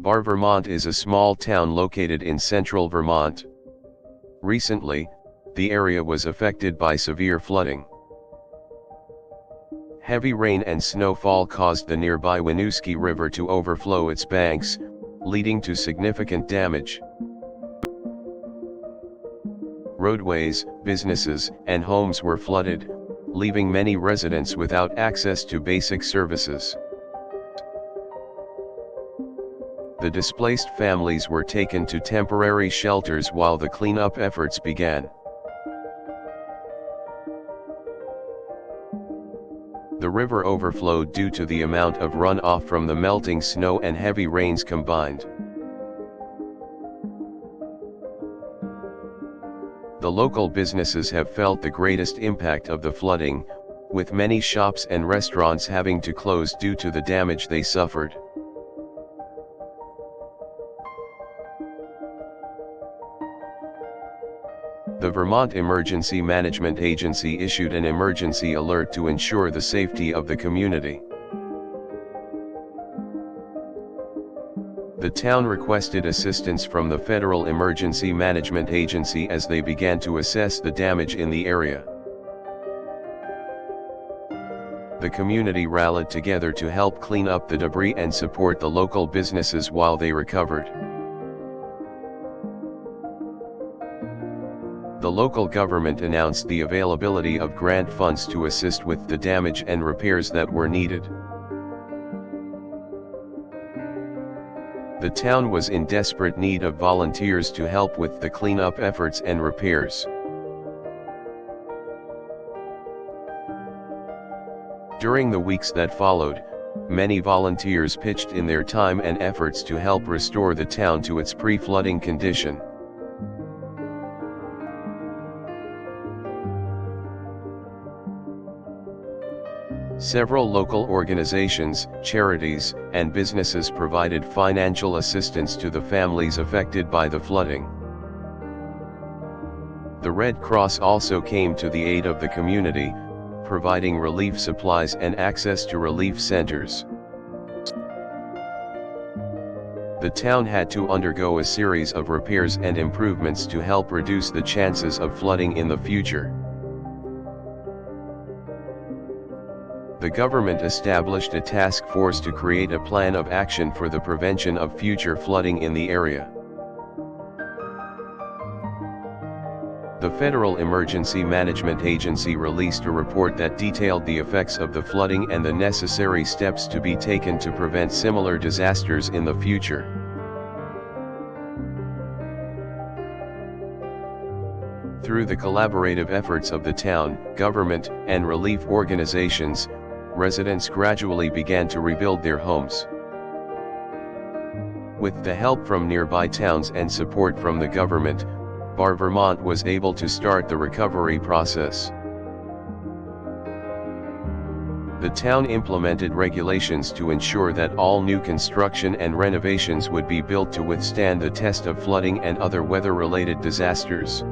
Barre Vermont is a small town located in central Vermont. Recently, the area was affected by severe flooding. Heavy rain and snowfall caused the nearby Winooski River to overflow its banks, leading to significant damage. Roadways, businesses, and homes were flooded, leaving many residents without access to basic services. The displaced families were taken to temporary shelters while the cleanup efforts began. The river overflowed due to the amount of runoff from the melting snow and heavy rains combined. The local businesses have felt the greatest impact of the flooding, with many shops and restaurants having to close due to the damage they suffered. The Vermont Emergency Management Agency issued an emergency alert to ensure the safety of the community. The town requested assistance from the Federal Emergency Management Agency as they began to assess the damage in the area. The community rallied together to help clean up the debris and support the local businesses while they recovered. The local government announced the availability of grant funds to assist with the damage and repairs that were needed. The town was in desperate need of volunteers to help with the cleanup efforts and repairs. During the weeks that followed, many volunteers pitched in their time and efforts to help restore the town to its pre-flooding condition. Several local organizations, charities, and businesses provided financial assistance to the families affected by the flooding. The Red Cross also came to the aid of the community, providing relief supplies and access to relief centers. The town had to undergo a series of repairs and improvements to help reduce the chances of flooding in the future. The government established a task force to create a plan of action for the prevention of future flooding in the area. The Federal Emergency Management Agency released a report that detailed the effects of the flooding and the necessary steps to be taken to prevent similar disasters in the future. Through the collaborative efforts of the town, government, and relief organizations, residents gradually began to rebuild their homes. With the help from nearby towns and support from the government, Barre Vermont was able to start the recovery process. The town implemented regulations to ensure that all new construction and renovations would be built to withstand the test of flooding and other weather-related disasters.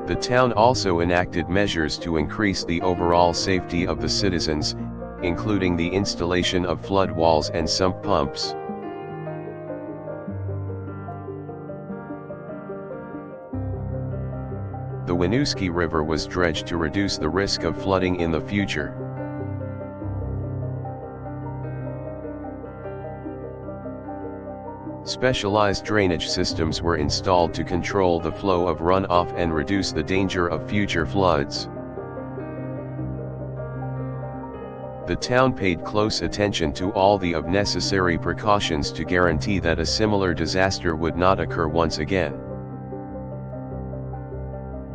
The town also enacted measures to increase the overall safety of the citizens, including the installation of flood walls and sump pumps. The Winooski River was dredged to reduce the risk of flooding in the future. Specialized drainage systems were installed to control the flow of runoff and reduce the danger of future floods. The town paid close attention to all the necessary precautions to guarantee that a similar disaster would not occur once again.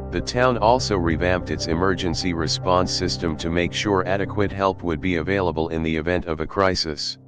The town also revamped its emergency response system to make sure adequate help would be available in the event of a crisis.